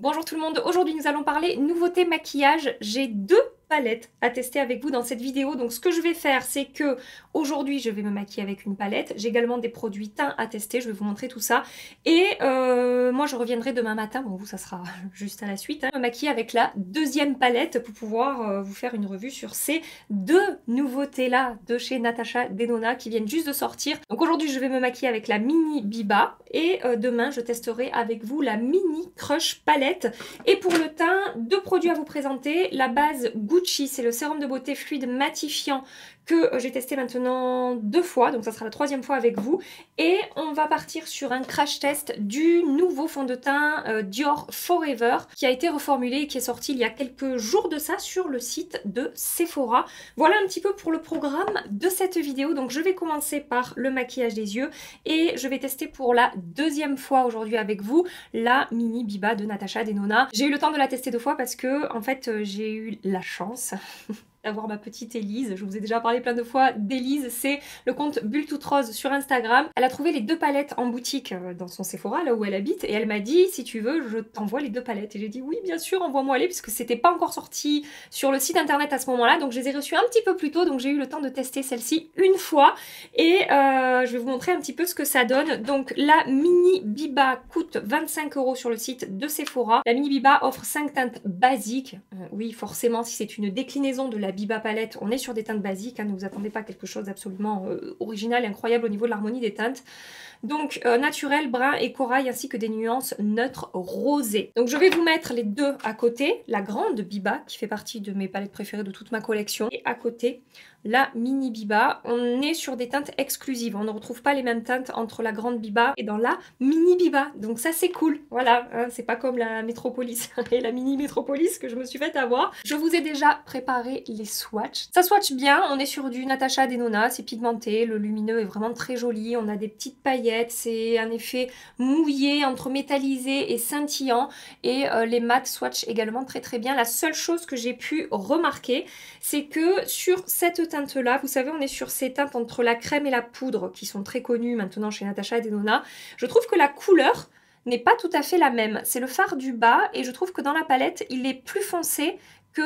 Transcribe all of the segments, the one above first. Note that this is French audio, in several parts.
Bonjour tout le monde, aujourd'hui nous allons parler nouveauté maquillage. J'ai deux palettes à tester avec vous dans cette vidéo. Donc ce que je vais faire, c'est que aujourd'hui je vais me maquiller avec une palette. J'ai également des produits teint à tester, je vais vous montrer tout ça. Et moi je reviendrai demain matin, bon vous ça sera juste à la suite, me maquiller avec la deuxième palette pour pouvoir vous faire une revue sur ces deux nouveautés là de chez Natasha Denona qui viennent juste de sortir. Donc aujourd'hui je vais me maquiller avec la mini Biba et demain je testerai avec vous la mini Crush palette. Et pour le teint, deux produits à vous présenter. La base Gucci, c'est le sérum de beauté fluide matifiant que j'ai testé maintenant 2 fois, donc ça sera la 3e fois avec vous. Et on va partir sur un crash test du nouveau fond de teint Dior Forever qui a été reformulé et qui est sorti il y a quelques jours de ça sur le site de Sephora. Voilà un petit peu pour le programme de cette vidéo. Donc je vais commencer par le maquillage des yeux et je vais tester pour la 2e fois aujourd'hui avec vous la mini Biba de Natasha Denona. J'ai eu le temps de la tester 2 fois parce que en fait j'ai eu la chance d'avoir ma petite Élise. Je vous ai déjà parlé plein de fois d'Élise, c'est le compte Bulle toute rose sur Instagram. Elle a trouvé les 2 palettes en boutique dans son Sephora, là où elle habite, et elle m'a dit si tu veux je t'envoie les 2 palettes. Et j'ai dit oui bien sûr, envoie-moi les, puisque c'était pas encore sorti sur le site internet à ce moment-là, donc je les ai reçues un petit peu plus tôt, donc j'ai eu le temps de tester celle-ci une fois, et je vais vous montrer un petit peu ce que ça donne. Donc la mini Biba coûte 25 € sur le site de Sephora. La mini Biba offre 5 teintes basiques, oui forcément si c'est une déclinaison de la Biba palette, on est sur des teintes basiques, hein, ne vous attendez pas à quelque chose d'absolument original et incroyable au niveau de l'harmonie des teintes. Donc naturel, brun et corail, ainsi que des nuances neutres rosées. Donc je vais vous mettre les deux à côté, la grande Biba qui fait partie de mes palettes préférées de toute ma collection, et à côté la mini Biba. On est sur des teintes exclusives, on ne retrouve pas les mêmes teintes entre la grande Biba et dans la mini Biba, donc ça c'est cool, voilà, hein, c'est pas comme la Métropolis et la mini Métropolis que je me suis fait avoir. Je vous ai déjà préparé les swatchs, ça swatch bien, on est sur du Natasha Denona, c'est pigmenté, le lumineux est vraiment très joli, on a des petites paillettes, c'est un effet mouillé entre métallisé et scintillant, et les mat swatch également très très bien. La seule chose que j'ai pu remarquer, c'est que sur cette teinte là, vous savez on est sur ces teintes entre la crème et la poudre qui sont très connues maintenant chez Natasha Denona, je trouve que la couleur n'est pas tout à fait la même. C'est le fard du bas et je trouve que dans la palette il est plus foncé que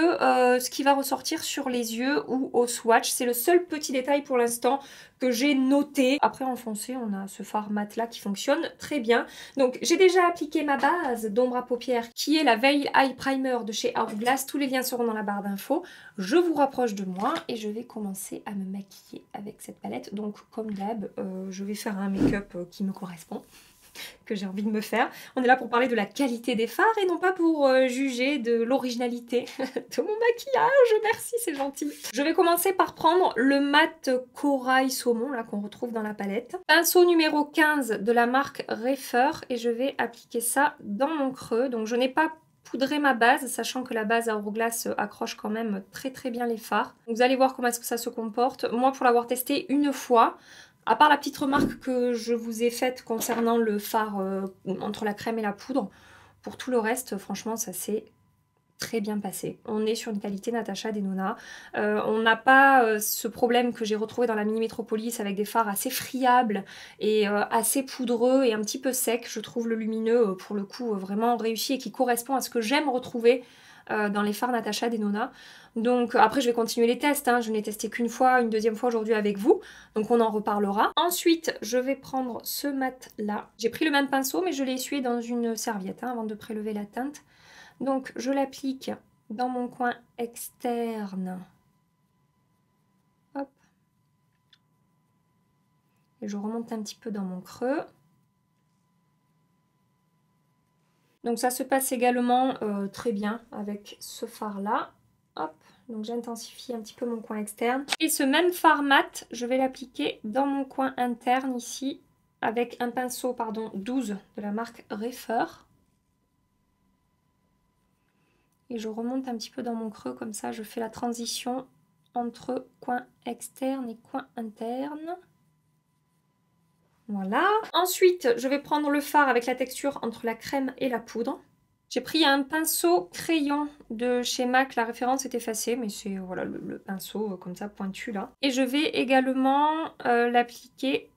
ce qui va ressortir sur les yeux ou au swatch. C'est le seul petit détail pour l'instant que j'ai noté. Après en foncé on a ce fard mat là qui fonctionne très bien. Donc j'ai déjà appliqué ma base d'ombre à paupières qui est la Veil Eye Primer de chez Hourglass. Tous les liens seront dans la barre d'infos. Je vous rapproche de moi et je vais commencer à me maquiller avec cette palette. Donc comme d'hab, je vais faire un make-up qui me correspond, que j'ai envie de me faire. On est là pour parler de la qualité des fards et non pas pour juger de l'originalité de mon maquillage. Merci, c'est gentil. Je vais commencer par prendre le mat corail saumon là qu'on retrouve dans la palette. Pinceau numéro 15 de la marque Refer et je vais appliquer ça dans mon creux. Donc je n'ai pas poudrer ma base, sachant que la base à Hourglass accroche quand même très très bien les fards. Donc, vous allez voir comment est-ce que ça se comporte. Moi, pour l'avoir testé une fois, à part la petite remarque que je vous ai faite concernant le fard entre la crème et la poudre, pour tout le reste, franchement, ça s'est très bien passé. On est sur une qualité Natasha Denona. On n'a pas ce problème que j'ai retrouvé dans la mini Métropolis avec des fards assez friables et assez poudreux et un petit peu secs. Je trouve le lumineux pour le coup vraiment réussi et qui correspond à ce que j'aime retrouver dans les fards Natasha Denona. Donc après je vais continuer les tests, hein. Je n'ai testé qu'une fois, une 2e fois aujourd'hui avec vous, donc on en reparlera. Ensuite je vais prendre ce mat là. J'ai pris le même pinceau mais je l'ai essuyé dans une serviette avant de prélever la teinte. Donc je l'applique dans mon coin externe. Hop. Et je remonte un petit peu dans mon creux. Donc ça se passe également très bien avec ce fard là. Hop. Donc j'intensifie un petit peu mon coin externe. Et ce même fard mat, je vais l'appliquer dans mon coin interne ici avec un pinceau 12 de la marque Refer. Et je remonte un petit peu dans mon creux, comme ça je fais la transition entre coin externe et coin interne. Voilà. Ensuite, je vais prendre le fard avec la texture entre la crème et la poudre. J'ai pris un pinceau crayon de chez MAC, la référence est effacée, mais c'est voilà le pinceau comme ça pointu là. Et je vais également l'appliquer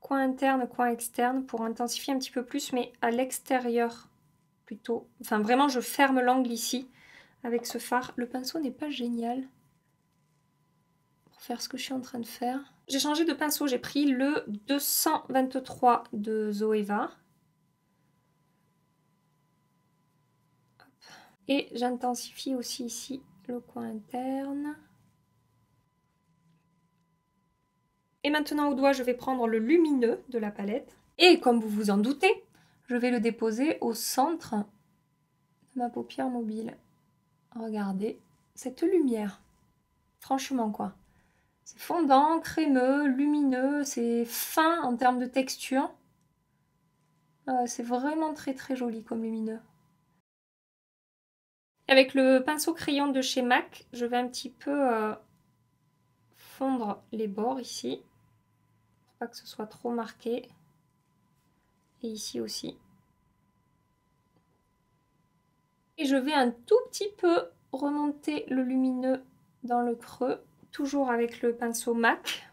coin interne, coin externe pour intensifier un petit peu plus, mais à l'extérieur plutôt... Enfin, vraiment, je ferme l'angle ici avec ce fard. Le pinceau n'est pas génial pour faire ce que je suis en train de faire. J'ai changé de pinceau, j'ai pris le 223 de Zoeva. Et j'intensifie aussi ici le coin interne. Et maintenant au doigt, je vais prendre le lumineux de la palette. Et comme vous vous en doutez, je vais le déposer au centre de ma paupière mobile. Regardez cette lumière. Franchement quoi. C'est fondant, crémeux, lumineux, c'est fin en termes de texture. C'est vraiment très très joli comme lumineux. Avec le pinceau crayon de chez MAC, je vais un petit peu fondre les bords ici. Pour pas que ce soit trop marqué. Et ici aussi. Et je vais un tout petit peu remonter le lumineux dans le creux. Toujours avec le pinceau MAC.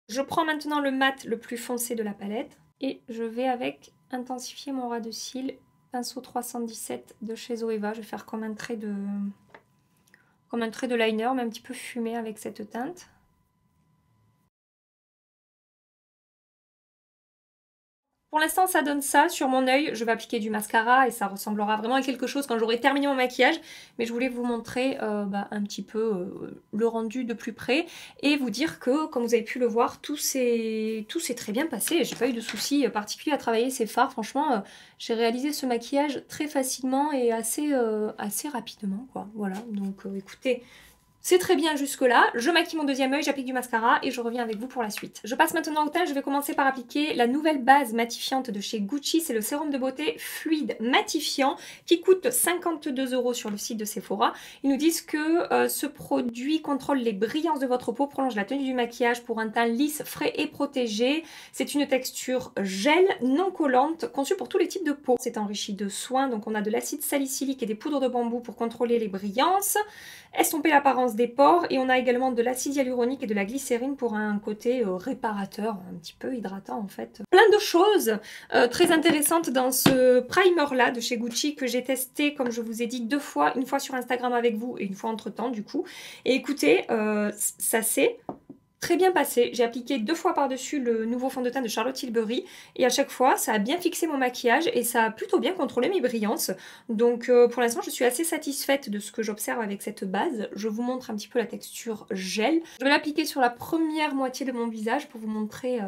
Je prends maintenant le mat le plus foncé de la palette. Et je vais avec intensifier mon ras de cils. Pinceau 317 de chez Zoeva. Je vais faire comme un trait de liner, mais un petit peu fumé avec cette teinte. Pour l'instant, ça donne ça. Sur mon œil, je vais appliquer du mascara et ça ressemblera vraiment à quelque chose quand j'aurai terminé mon maquillage. Mais je voulais vous montrer un petit peu le rendu de plus près et vous dire que, comme vous avez pu le voir, tout s'est très bien passé. J'ai pas eu de soucis particuliers à travailler ces fards. Franchement, j'ai réalisé ce maquillage très facilement et assez rapidement, quoi. Voilà, donc écoutez... C'est très bien jusque-là. Je maquille mon deuxième œil, j'applique du mascara et je reviens avec vous pour la suite. Je passe maintenant au teint. Je vais commencer par appliquer la nouvelle base matifiante de chez Gucci. C'est le sérum de beauté fluide matifiant qui coûte 52 € sur le site de Sephora. Ils nous disent que ce produit contrôle les brillances de votre peau, prolonge la tenue du maquillage pour un teint lisse, frais et protégé. C'est une texture gel non collante conçue pour tous les types de peau. C'est enrichi de soins, donc on a de l'acide salicylique et des poudres de bambou pour contrôler les brillances, estomper l'apparence des pores, et on a également de l'acide hyaluronique et de la glycérine pour un côté réparateur, un petit peu hydratant en fait. Plein de choses très intéressantes dans ce primer là de chez Gucci que j'ai testé, comme je vous ai dit, 2 fois, une fois sur Instagram avec vous et une fois entre temps du coup. Et écoutez, ça s'est très bien passé. J'ai appliqué 2 fois par-dessus le nouveau fond de teint de Charlotte Tilbury et à chaque fois ça a bien fixé mon maquillage et ça a plutôt bien contrôlé mes brillances. Donc pour l'instant je suis assez satisfaite de ce que j'observe avec cette base. Je vous montre un petit peu la texture gel. Je vais l'appliquer sur la première moitié de mon visage pour vous montrer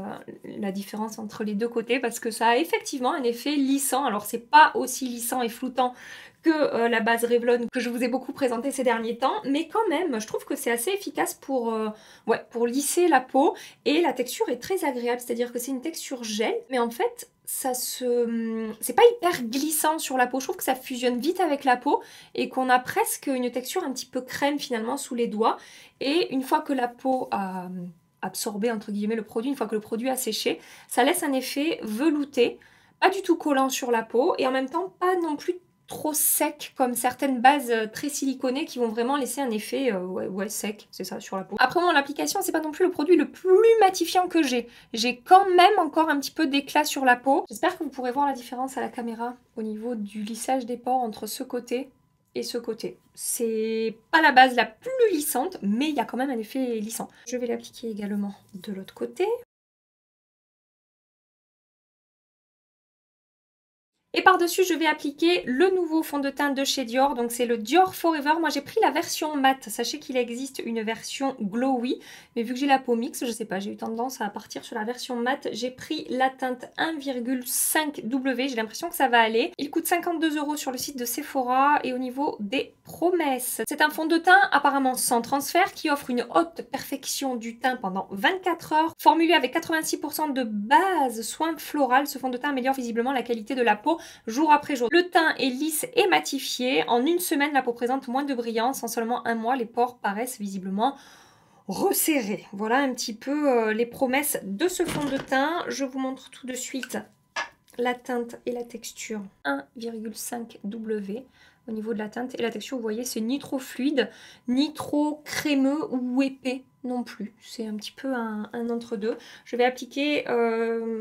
la différence entre les deux côtés parce que ça a effectivement un effet lissant. Alors c'est pas aussi lissant et floutant que la base Revlon que je vous ai beaucoup présentée ces derniers temps, mais quand même je trouve que c'est assez efficace pour lisser la peau et la texture est très agréable, c'est-à-dire que c'est une texture gel, mais en fait c'est pas hyper glissant sur la peau. Je trouve que ça fusionne vite avec la peau et qu'on a presque une texture un petit peu crème finalement sous les doigts. Et une fois que la peau a absorbé entre guillemets le produit, une fois que le produit a séché, ça laisse un effet velouté, pas du tout collant sur la peau et en même temps pas non plus trop sec comme certaines bases très siliconées qui vont vraiment laisser un effet sec, c'est ça, sur la peau. Après mon application, c'est pas non plus le produit le plus matifiant que j'ai. J'ai quand même encore un petit peu d'éclat sur la peau. J'espère que vous pourrez voir la différence à la caméra au niveau du lissage des pores entre ce côté et ce côté. C'est pas la base la plus lissante, mais il y a quand même un effet lissant. Je vais l'appliquer également de l'autre côté. Et par-dessus, je vais appliquer le nouveau fond de teint de chez Dior. Donc c'est le Dior Forever. Moi, j'ai pris la version mat. Sachez qu'il existe une version glowy. Mais vu que j'ai la peau mixte, je sais pas, j'ai eu tendance à partir sur la version mat. J'ai pris la teinte 1,5W. J'ai l'impression que ça va aller. Il coûte 52 € sur le site de Sephora. Et au niveau des promesses, c'est un fond de teint apparemment sans transfert qui offre une haute perfection du teint pendant 24 heures. Formulé avec 86% de base soin floral, ce fond de teint améliore visiblement la qualité de la peau jour après jour. Le teint est lisse et matifié. En une semaine, la peau présente moins de brillance. En seulement un mois, les pores paraissent visiblement resserrés. Voilà un petit peu les promesses de ce fond de teint. Je vous montre tout de suite la teinte et la texture. 1,5W au niveau de la teinte et la texture. Vous voyez, c'est ni trop fluide, ni trop crémeux ou épais. non plus. C'est un petit peu un entre-deux. Je vais appliquer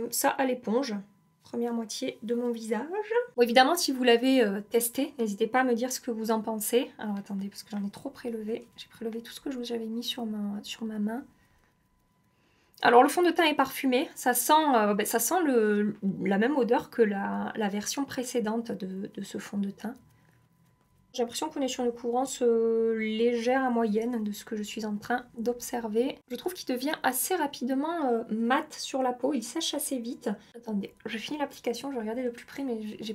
ça à l'éponge. Première moitié de mon visage. Bon, évidemment, si vous l'avez testé, n'hésitez pas à me dire ce que vous en pensez. Alors attendez, parce que j'en ai trop prélevé. J'ai prélevé tout ce que j'avais mis sur ma main. Alors le fond de teint est parfumé. Ça sent la même odeur que la version précédente de ce fond de teint. J'ai l'impression qu'on est sur une couvrance légère à moyenne de ce que je suis en train d'observer. Je trouve qu'il devient assez rapidement mat sur la peau, il sèche assez vite. Attendez, je finis l'application, je vais regarder de plus près, mais je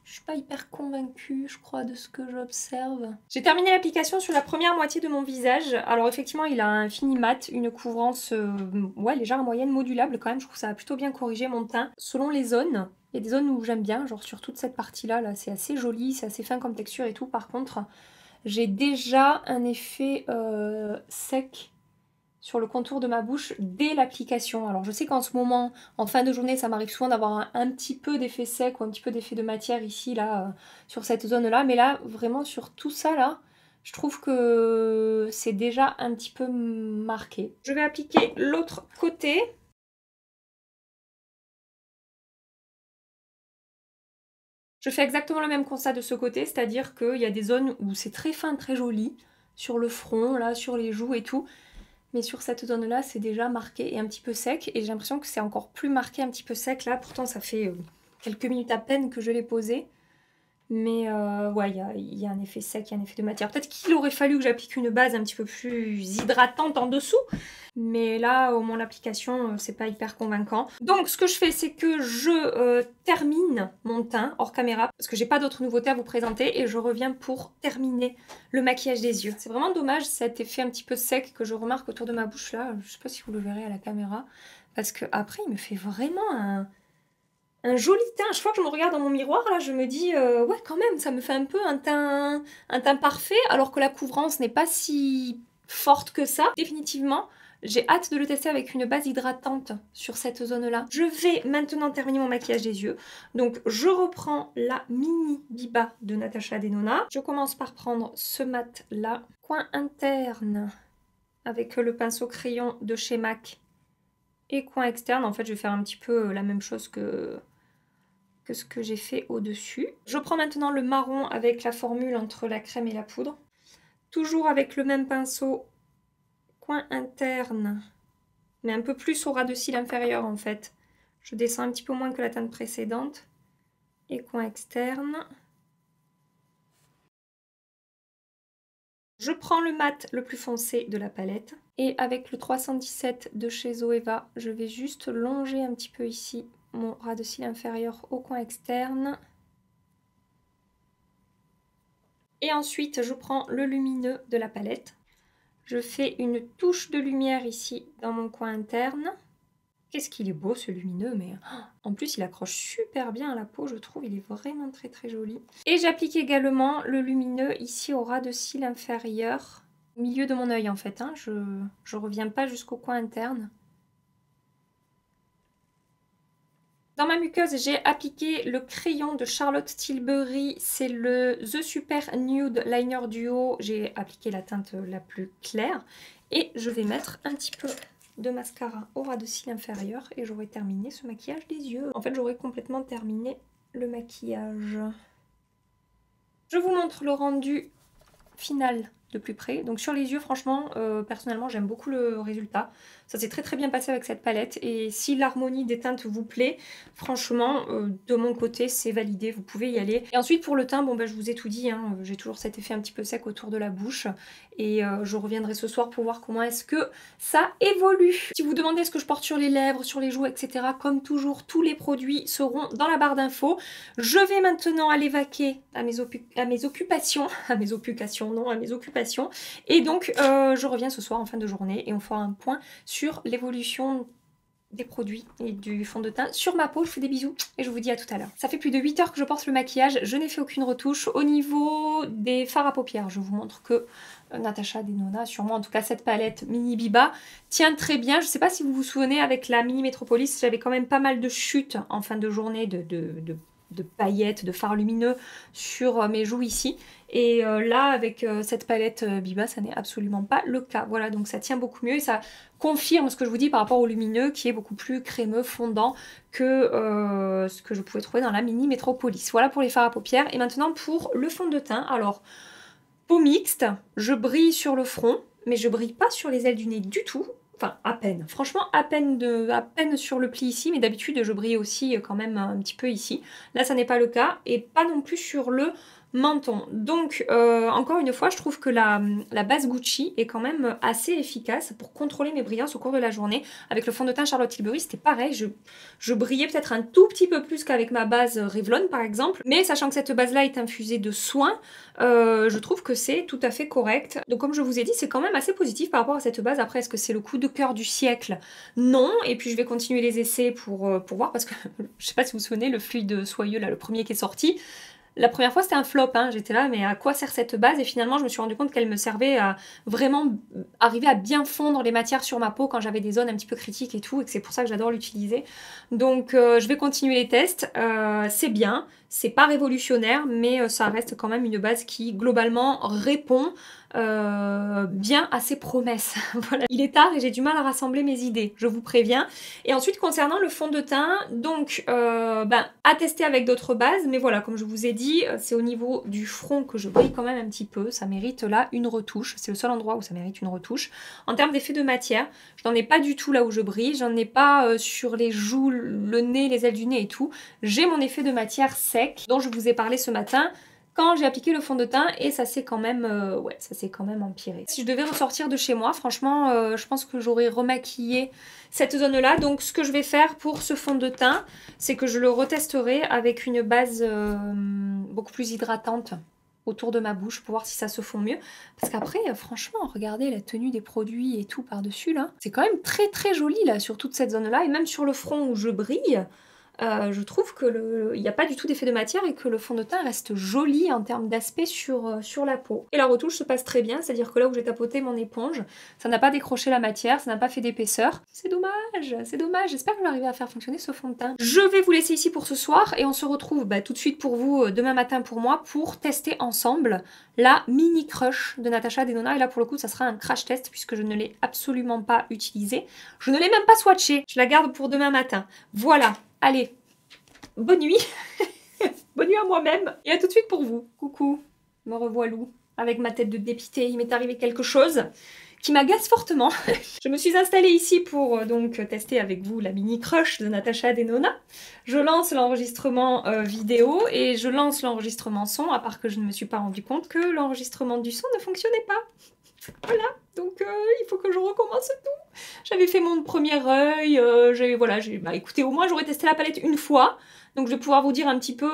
suis pas hyper convaincue, je crois, de ce que j'observe. J'ai terminé l'application sur la première moitié de mon visage. Alors effectivement, il a un fini mat, une couvrance ouais, légère à moyenne, modulable quand même. Je trouve que ça a plutôt bien corrigé mon teint. Selon les zones, il y a des zones où j'aime bien, genre sur toute cette partie-là, là, c'est assez joli, c'est assez fin comme texture et tout. Par contre, j'ai déjà un effet sec sur le contour de ma bouche dès l'application. Alors je sais qu'en ce moment, en fin de journée, ça m'arrive souvent d'avoir un petit peu d'effet sec ou un petit peu d'effet de matière ici, là, sur cette zone-là. Mais là, vraiment sur tout ça, là, je trouve que c'est déjà un petit peu marqué. Je vais appliquer l'autre côté. Je fais exactement le même constat de ce côté, c'est-à-dire qu'il y a des zones où c'est très fin, très joli, sur le front, là, sur les joues et tout. Mais sur cette zone-là, c'est déjà marqué et un petit peu sec. Et j'ai l'impression que c'est encore plus marqué, un petit peu sec là. Pourtant, ça fait quelques minutes à peine que je l'ai posé. Mais ouais, il y a un effet sec, il y a un effet de matière. Peut-être qu'il aurait fallu que j'applique une base un petit peu plus hydratante en dessous. Mais là, au moins l'application, c'est pas hyper convaincant. Donc ce que je fais, c'est que je termine mon teint hors caméra, parce que j'ai pas d'autres nouveautés à vous présenter, et je reviens pour terminer le maquillage des yeux. C'est vraiment dommage cet effet un petit peu sec que je remarque autour de ma bouche là. Je sais pas si vous le verrez à la caméra, parce que après il me fait vraiment un joli teint. Chaque fois que je me regarde dans mon miroir, là, je me dis, ouais, quand même, ça me fait un peu un teint parfait, alors que la couvrance n'est pas si forte que ça. Définitivement, j'ai hâte de le tester avec une base hydratante sur cette zone-là. Je vais maintenant terminer mon maquillage des yeux. Donc, je reprends la mini Biba de Natasha Denona. Je commence par prendre ce mat-là. Coin interne avec le pinceau crayon de chez MAC. Et coin externe, en fait, je vais faire un petit peu la même chose que ce que j'ai fait au-dessus. Je prends maintenant le marron avec la formule entre la crème et la poudre. Toujours avec le même pinceau, coin interne, mais un peu plus au ras de cils inférieur en fait. Je descends un petit peu moins que la teinte précédente. Et coin externe. Je prends le mat le plus foncé de la palette. Et avec le 317 de chez Zoeva, je vais juste longer un petit peu ici mon ras de cils inférieur au coin externe. Et ensuite, je prends le lumineux de la palette. Je fais une touche de lumière ici dans mon coin interne. Qu'est-ce qu'il est beau ce lumineux, mais en plus il accroche super bien à la peau, je trouve, il est vraiment très très joli. Et j'applique également le lumineux ici au ras de cils inférieur, au milieu de mon œil en fait, hein. Je reviens pas jusqu'au coin interne. Dans ma muqueuse, j'ai appliqué le crayon de Charlotte Tilbury, c'est le The Super Nude Liner Duo. J'ai appliqué la teinte la plus claire et je vais mettre un petit peu de mascara au ras de cils inférieur et j'aurai terminé ce maquillage des yeux. En fait, j'aurai complètement terminé le maquillage. Je vous montre le rendu final de plus près. Donc sur les yeux, franchement, personnellement, j'aime beaucoup le résultat. Ça s'est très très bien passé avec cette palette. Et si l'harmonie des teintes vous plaît, franchement, de mon côté, c'est validé. Vous pouvez y aller. Et ensuite, pour le teint, bon, ben, je vous ai tout dit. Hein, j'ai toujours cet effet un petit peu sec autour de la bouche. Et je reviendrai ce soir pour voir comment est-ce que ça évolue. Si vous demandez ce que je porte sur les lèvres, sur les joues, etc., comme toujours, tous les produits seront dans la barre d'infos. Je vais maintenant aller vaquer à mes occupations. À mes occupations, non, à mes occupations. Et donc je reviens ce soir en fin de journée et on fera un point sur l'évolution des produits et du fond de teint sur ma peau. Je vous fais des bisous et je vous dis à tout à l'heure. Ça fait plus de 8 heures que je porte le maquillage, je n'ai fait aucune retouche. Au niveau des fards à paupières, je vous montre que Natasha Denona, sur moi en tout cas cette palette Mini Biba, tient très bien. Je ne sais pas si vous vous souvenez, avec la Mini Metropolis, j'avais quand même pas mal de chutes en fin de journée, de de paillettes, de fards lumineux sur mes joues ici. Et là, avec cette palette Biba, ça n'est absolument pas le cas. Voilà, donc ça tient beaucoup mieux et ça confirme ce que je vous dis par rapport au lumineux qui est beaucoup plus crémeux, fondant que ce que je pouvais trouver dans la mini Metropolis. Voilà pour les fards à paupières. Et maintenant pour le fond de teint. Alors, peau mixte, je brille sur le front, mais je brille pas sur les ailes du nez du tout. Enfin, à peine. Franchement, à peine sur le pli ici, mais d'habitude, je brille aussi quand même un petit peu ici. Là, ça n'est pas le cas, et pas non plus sur le menton. Donc, encore une fois, je trouve que la base Gucci est quand même assez efficace pour contrôler mes brillances au cours de la journée. Avec le fond de teint Charlotte Tilbury, c'était pareil. Je brillais peut-être un tout petit peu plus qu'avec ma base Revlon, par exemple. Mais sachant que cette base-là est infusée de soin, je trouve que c'est tout à fait correct. Donc, comme je vous ai dit, c'est quand même assez positif par rapport à cette base. Après, est-ce que c'est le coup de cœur du siècle? Non. Et puis, je vais continuer les essais pour voir, parce que je sais pas si vous vous souvenez, le fluide soyeux, là, le premier qui est sorti, la première fois c'était un flop, hein. J'étais là mais à quoi sert cette base? Et finalement je me suis rendu compte qu'elle me servait à vraiment arriver à bien fondre les matières sur ma peau quand j'avais des zones un petit peu critiques et tout, et que c'est pour ça que j'adore l'utiliser. Donc je vais continuer les tests, c'est bien, c'est pas révolutionnaire, mais ça reste quand même une base qui globalement répond bien à ses promesses. Voilà. Il est tard et j'ai du mal à rassembler mes idées, je vous préviens. Et ensuite concernant le fond de teint, donc à tester avec d'autres bases, mais voilà, comme je vous ai dit, c'est au niveau du front que je brille quand même un petit peu, ça mérite là une retouche, c'est le seul endroit où ça mérite une retouche. En termes d'effet de matière, je n'en ai pas du tout là où je brille, j'en ai pas sur les joues, le nez, les ailes du nez et tout. J'ai mon effet de matière sec dont je vous ai parlé ce matin quand j'ai appliqué le fond de teint, et ça s'est quand même empiré. Si je devais ressortir de chez moi, franchement, je pense que j'aurais remaquillé cette zone-là. Donc ce que je vais faire pour ce fond de teint, c'est que je le retesterai avec une base beaucoup plus hydratante autour de ma bouche pour voir si ça se fond mieux. Parce qu'après, franchement, regardez la tenue des produits et tout par-dessus là. C'est quand même très très joli là sur toute cette zone-là, et même sur le front où je brille. Je trouve que il n'y a pas du tout d'effet de matière et que le fond de teint reste joli en termes d'aspect sur la peau. Et la retouche se passe très bien, c'est-à-dire que là où j'ai tapoté mon éponge, ça n'a pas décroché la matière, ça n'a pas fait d'épaisseur. C'est dommage, c'est dommage. J'espère que je vais arriver à faire fonctionner ce fond de teint. Je vais vous laisser ici pour ce soir et on se retrouve tout de suite pour vous demain matin pour moi pour tester ensemble la mini crush de Natasha Denona. Et là pour le coup ça sera un crash test puisque je ne l'ai absolument pas utilisée. Je ne l'ai même pas swatchée, je la garde pour demain matin. Voilà. Allez, bonne nuit, bonne nuit à moi-même, et à tout de suite pour vous. Coucou, me revoilou, avec ma tête de dépitée. Il m'est arrivé quelque chose qui m'agace fortement. Je me suis installée ici pour donc tester avec vous la mini crush de Natasha Denona. Je lance l'enregistrement vidéo et je lance l'enregistrement son, à part que je ne me suis pas rendu compte que l'enregistrement du son ne fonctionnait pas. Voilà, donc il faut que je recommence tout. J'avais fait mon premier œil, écoutez, au moins j'aurais testé la palette une fois, donc je vais pouvoir vous dire un petit peu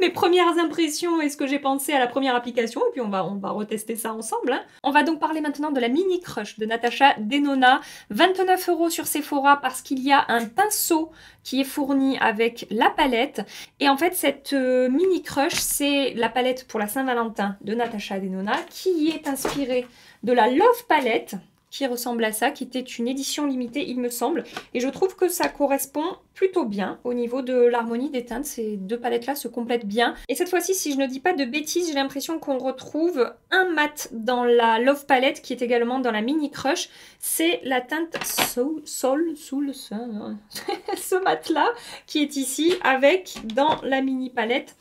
mes premières impressions et ce que j'ai pensé à la première application, et puis on va retester ça ensemble. Hein. On va donc parler maintenant de la mini crush de Natasha Denona, 29 € sur Sephora parce qu'il y a un pinceau qui est fourni avec la palette. Et en fait, cette mini crush, c'est la palette pour la Saint-Valentin de Natasha Denona qui est inspirée de la Love Palette, qui ressemble à ça, qui était une édition limitée, il me semble. Et je trouve que ça correspond plutôt bien au niveau de l'harmonie des teintes. Ces deux palettes-là se complètent bien. Et cette fois-ci, si je ne dis pas de bêtises, j'ai l'impression qu'on retrouve un mat dans la Love Palette, qui est également dans la Mini Crush. C'est la teinte ce mat-là, qui est ici, avec, dans la Mini Palette,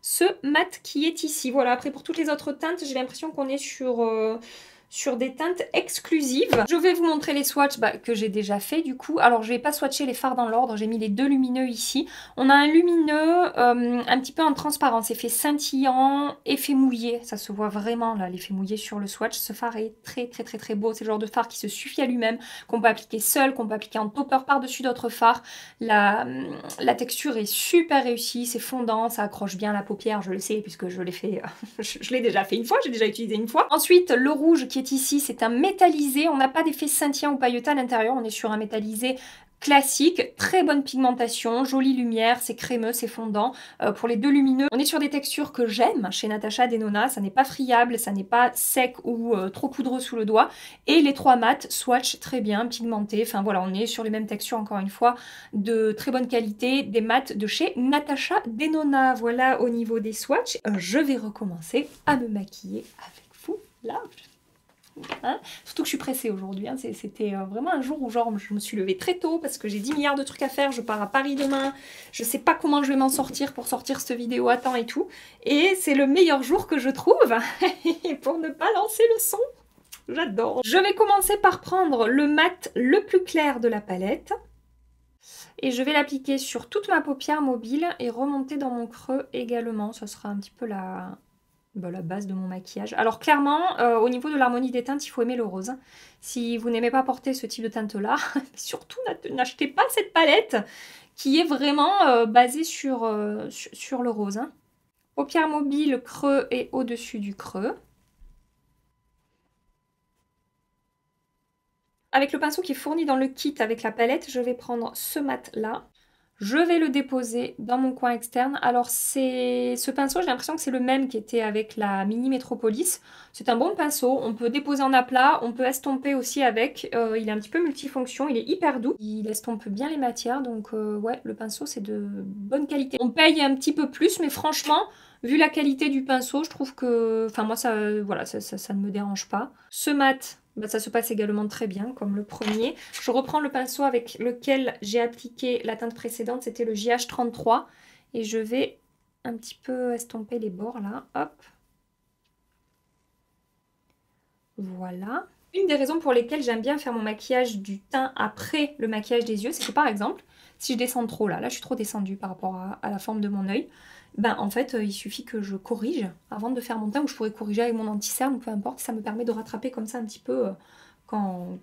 ce mat qui est ici. Voilà, après pour toutes les autres teintes, j'ai l'impression qu'on est sur des teintes exclusives. Je vais vous montrer les swatchs que j'ai déjà fait du coup. Alors je vais pas swatcher les fards dans l'ordre, j'ai mis les deux lumineux ici. On a un lumineux un petit peu en transparence, effet scintillant, effet mouillé. Ça se voit vraiment là, l'effet mouillé sur le swatch. Ce fard est très très très très beau. C'est le genre de fard qui se suffit à lui-même, qu'on peut appliquer seul, qu'on peut appliquer en topper par-dessus d'autres fards. La texture est super réussie, c'est fondant, ça accroche bien la paupière, je le sais puisque je l'ai fait, je l'ai déjà fait une fois, j'ai déjà utilisé une fois. Ensuite, le rouge qui est ici, c'est un métallisé, on n'a pas d'effet scintillant ou pailleté à l'intérieur, on est sur un métallisé classique, très bonne pigmentation, jolie lumière, c'est crémeux, c'est fondant. Pour les deux lumineux, on est sur des textures que j'aime chez Natasha Denona, ça n'est pas friable, ça n'est pas sec ou trop poudreux sous le doigt. Et les trois mats swatch très bien, pigmentés, enfin voilà, on est sur les mêmes textures encore une fois, de très bonne qualité, des mats de chez Natasha Denona. Voilà au niveau des swatchs, je vais recommencer à me maquiller avec vous là. Hein, surtout que je suis pressée aujourd'hui, hein. C'était vraiment un jour où genre je me suis levée très tôt parce que j'ai 10 milliards de trucs à faire, je pars à Paris demain, je sais pas comment je vais m'en sortir pour sortir cette vidéo à temps et tout, et c'est le meilleur jour que je trouve pour ne pas lancer le son, j'adore. Je vais commencer par prendre le mat le plus clair de la palette et je vais l'appliquer sur toute ma paupière mobile et remonter dans mon creux également, ça sera un petit peu la base de mon maquillage. Alors clairement, au niveau de l'harmonie des teintes, il faut aimer le rose. Si vous n'aimez pas porter ce type de teinte-là, surtout n'achetez pas cette palette qui est vraiment basée sur le rose. Hein. Paupières mobiles, creux et au-dessus du creux. Avec le pinceau qui est fourni dans le kit avec la palette, je vais prendre ce mat-là. Je vais le déposer dans mon coin externe. Alors ce pinceau, j'ai l'impression que c'est le même qui était avec la Mini Metropolis. C'est un bon pinceau, on peut déposer en aplat, on peut estomper aussi avec. Il est un petit peu multifonction, il est hyper doux. Il estompe bien les matières, donc ouais, le pinceau c'est de bonne qualité. On paye un petit peu plus, mais franchement, vu la qualité du pinceau, je trouve que... Enfin moi, voilà, ça ne me dérange pas. Ce mat... Bah, ça se passe également très bien, comme le premier. Je reprends le pinceau avec lequel j'ai appliqué la teinte précédente, c'était le JH33. Et je vais un petit peu estomper les bords là, hop. Voilà. Une des raisons pour lesquelles j'aime bien faire mon maquillage du teint après le maquillage des yeux, c'est que par exemple, si je descends trop là je suis trop descendue par rapport à la forme de mon œil, ben en fait il suffit que je corrige avant de faire mon teint, ou je pourrais corriger avec mon anti-cerne ou peu importe, ça me permet de rattraper comme ça un petit peu quand,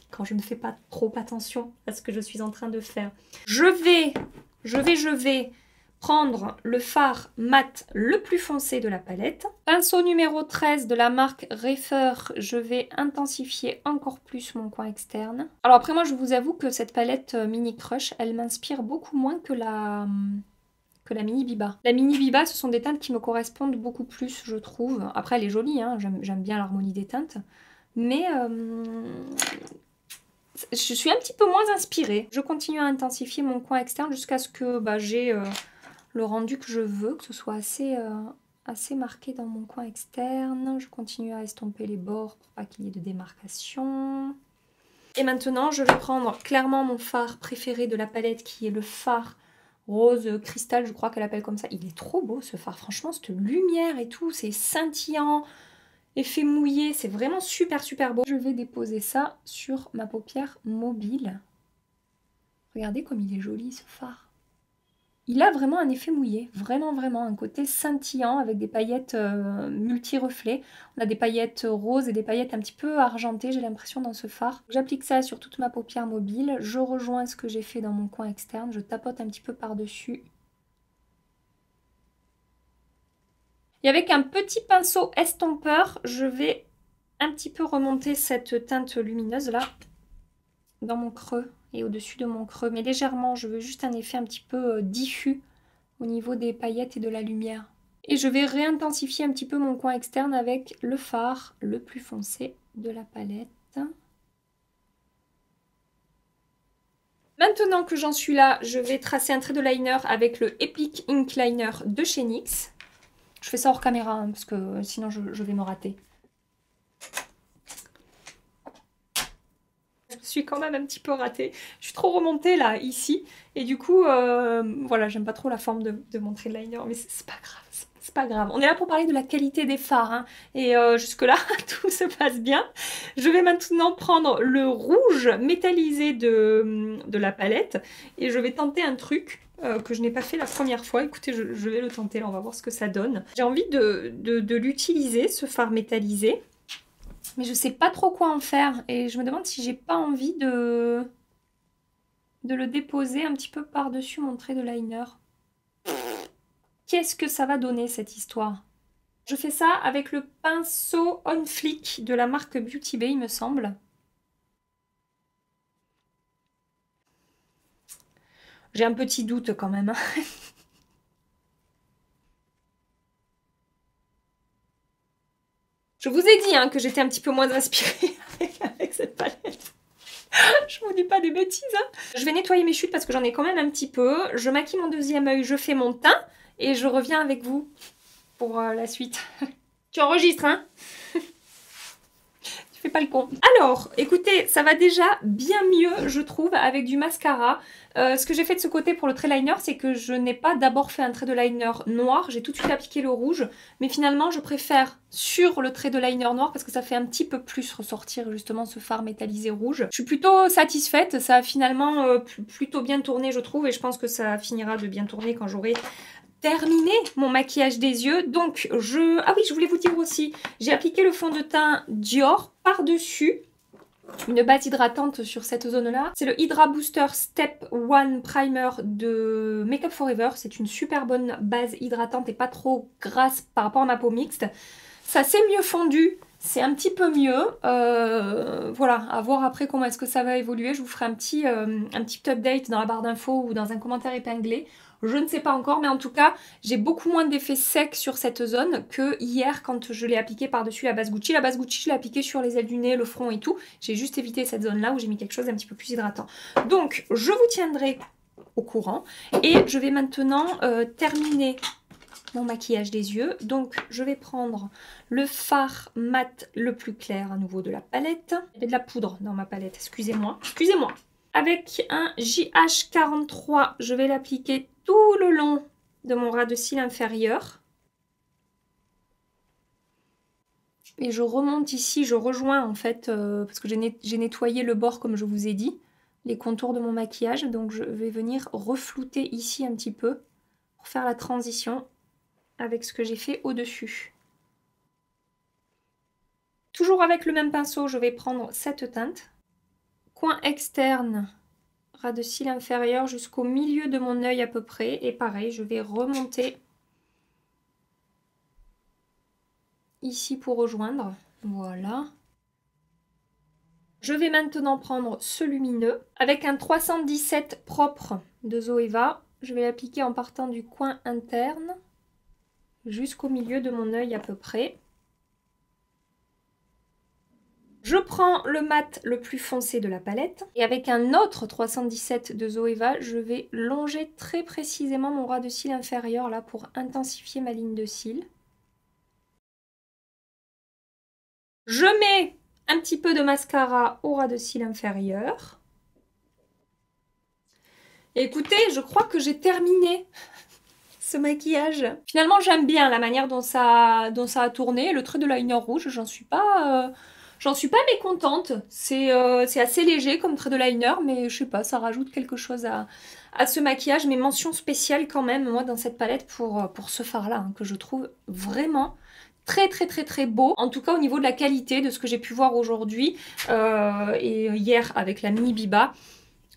quand je ne fais pas trop attention à ce que je suis en train de faire. Je vais prendre le fard mat le plus foncé de la palette. Pinceau numéro 13 de la marque Refer, je vais intensifier encore plus mon coin externe. Alors après moi je vous avoue que cette palette Mini Crush, elle m'inspire beaucoup moins que la Mini Biba. La Mini Biba, ce sont des teintes qui me correspondent beaucoup plus, je trouve. Après elle est jolie, hein, j'aime bien l'harmonie des teintes. Mais je suis un petit peu moins inspirée. Je continue à intensifier mon coin externe jusqu'à ce que j'ai... le rendu que je veux, que ce soit assez marqué dans mon coin externe. Je continue à estomper les bords pour pas qu'il y ait de démarcation. Et maintenant, je vais prendre clairement mon fard préféré de la palette, qui est le fard rose cristal, je crois qu'elle appelle comme ça. Il est trop beau ce fard, franchement, cette lumière et tout, c'est scintillant, effet mouillé, c'est vraiment super super beau. Je vais déposer ça sur ma paupière mobile. Regardez comme il est joli ce fard. Il a vraiment un effet mouillé, vraiment un côté scintillant avec des paillettes multi-reflets. On a des paillettes roses et des paillettes un petit peu argentées, j'ai l'impression, dans ce fard. J'applique ça sur toute ma paupière mobile, je rejoins ce que j'ai fait dans mon coin externe, je tapote un petit peu par-dessus. Et avec un petit pinceau estompeur, je vais un petit peu remonter cette teinte lumineuse là, dans mon creux et au-dessus de mon creux, mais légèrement, je veux juste un effet un petit peu diffus au niveau des paillettes et de la lumière. Et je vais réintensifier un petit peu mon coin externe avec le fard le plus foncé de la palette. Maintenant que j'en suis là, je vais tracer un trait de liner avec le Epic Ink Liner de chez NYX. Je fais ça hors caméra hein, parce que sinon je vais me rater. Je suis quand même un petit peu ratée. Je suis trop remontée là, ici. Et du coup, voilà, j'aime pas trop la forme de mon trait de liner. Mais c'est pas grave, c'est pas grave. On est là pour parler de la qualité des fards. Hein. Et jusque-là, tout se passe bien. Je vais maintenant prendre le rouge métallisé de la palette. Et je vais tenter un truc que je n'ai pas fait la première fois. Écoutez, je vais le tenter, là, on va voir ce que ça donne. J'ai envie de l'utiliser, ce fard métallisé. Mais je sais pas trop quoi en faire et je me demande si j'ai pas envie de le déposer un petit peu par-dessus mon trait de liner. Qu'est-ce que ça va donner cette histoire? Je fais ça avec le pinceau On Fleek de la marque Beauty Bay, il me semble. J'ai un petit doute quand même. Je vous ai dit hein, que j'étais un petit peu moins inspirée avec cette palette. Je vous dis pas des bêtises. Hein. Je vais nettoyer mes chutes parce que j'en ai quand même un petit peu. Je maquille mon deuxième œil, je fais mon teint et je reviens avec vous pour la suite. Tu enregistres, hein? Tu fais pas le con. Alors, écoutez, ça va déjà bien mieux, je trouve, avec du mascara. Ce que j'ai fait de ce côté pour le trait liner, c'est que je n'ai pas d'abord fait un trait de liner noir. J'ai tout de suite appliqué le rouge. Mais finalement, je préfère sur le trait de liner noir parce que ça fait un petit peu plus ressortir justement ce fard métallisé rouge. Je suis plutôt satisfaite. Ça a finalement plutôt bien tourné, je trouve. Et je pense que ça finira de bien tourner quand j'aurai terminé mon maquillage des yeux. Donc ah oui, je voulais vous dire aussi, j'ai appliqué le fond de teint Dior par-dessus une base hydratante sur cette zone là. C'est le Hydra Booster Step 1 Primer de Make Up For Ever. C'est une super bonne base hydratante et pas trop grasse par rapport à ma peau mixte. Ça s'est mieux fondu, c'est un petit peu mieux. Voilà, à voir après comment est-ce que ça va évoluer. Je vous ferai un petit update dans la barre d'infos ou dans un commentaire épinglé. Je ne sais pas encore, mais en tout cas, j'ai beaucoup moins d'effets secs sur cette zone que hier quand je l'ai appliqué par-dessus la base Gucci. La base Gucci, je l'ai appliquée sur les ailes du nez, le front et tout. J'ai juste évité cette zone-là où j'ai mis quelque chose d'un petit peu plus hydratant. Donc, je vous tiendrai au courant. Et je vais maintenant terminer mon maquillage des yeux. Donc, je vais prendre le fard mat le plus clair à nouveau de la palette. Il y a de la poudre dans ma palette, excusez-moi. Excusez-moi. Avec un JH43, je vais l'appliquer tout le long de mon ras de cils inférieur. Et je remonte ici, je rejoins en fait, parce que j'ai nettoyé le bord comme je vous ai dit, les contours de mon maquillage. Donc je vais venir reflouter ici un petit peu pour faire la transition avec ce que j'ai fait au-dessus. Toujours avec le même pinceau, je vais prendre cette teinte. Coin externe, ras de cils inférieur jusqu'au milieu de mon œil à peu près. Et pareil, je vais remonter ici pour rejoindre. Voilà. Je vais maintenant prendre ce lumineux avec un 317 propre de Zoeva. Je vais l'appliquer en partant du coin interne jusqu'au milieu de mon œil à peu près. Je prends le mat le plus foncé de la palette et avec un autre 317 de Zoeva, je vais longer très précisément mon ras de cils inférieur là pour intensifier ma ligne de cils. Je mets un petit peu de mascara au ras de cils inférieur. Et écoutez, je crois que j'ai terminé ce maquillage. Finalement, j'aime bien la manière dont ça a tourné. Le trait de liner rouge, j'en suis pas mécontente. C'est assez léger comme trait de liner, mais je sais pas, ça rajoute quelque chose à ce maquillage. Mais mention spéciale quand même, moi, dans cette palette pour ce fard-là, hein, que je trouve vraiment très beau. En tout cas, au niveau de la qualité de ce que j'ai pu voir aujourd'hui et hier avec la mini Biba.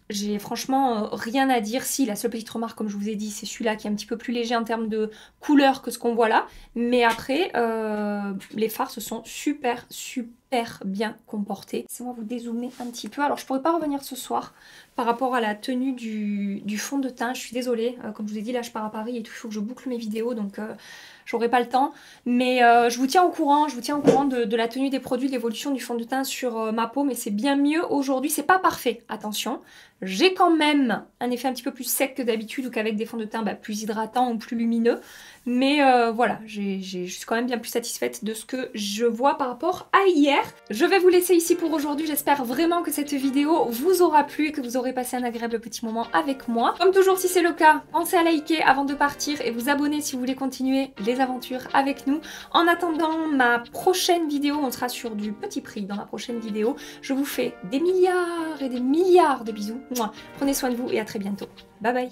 J'ai franchement rien à dire. Si, la seule petite remarque, comme je vous ai dit, c'est celui-là qui est un petit peu plus léger en termes de couleur que ce qu'on voit là. Mais après, les fards se sont super bien comportés. Laissez-moi vous dézoomer un petit peu. Alors, je pourrais pas revenir ce soir par rapport à la tenue du fond de teint. Je suis désolée. Comme je vous ai dit, là, je pars à Paris et tout. Il faut que je boucle mes vidéos, donc j'aurai pas le temps. Mais je vous tiens au courant. Je vous tiens au courant de la tenue des produits, de l'évolution du fond de teint sur ma peau. Mais c'est bien mieux aujourd'hui. C'est pas parfait, attention. J'ai quand même un effet un petit peu plus sec que d'habitude ou qu'avec des fonds de teint plus hydratants ou plus lumineux. Mais voilà, je suis quand même bien plus satisfaite de ce que je vois par rapport à hier. Je vais vous laisser ici pour aujourd'hui. J'espère vraiment que cette vidéo vous aura plu et que vous aurez passé un agréable petit moment avec moi. Comme toujours, si c'est le cas, pensez à liker avant de partir et vous abonner si vous voulez continuer les aventures avec nous. En attendant ma prochaine vidéo, on sera sur du petit prix dans la prochaine vidéo. Je vous fais des milliards et des milliards de bisous. Prenez soin de vous et à très bientôt. Bye bye.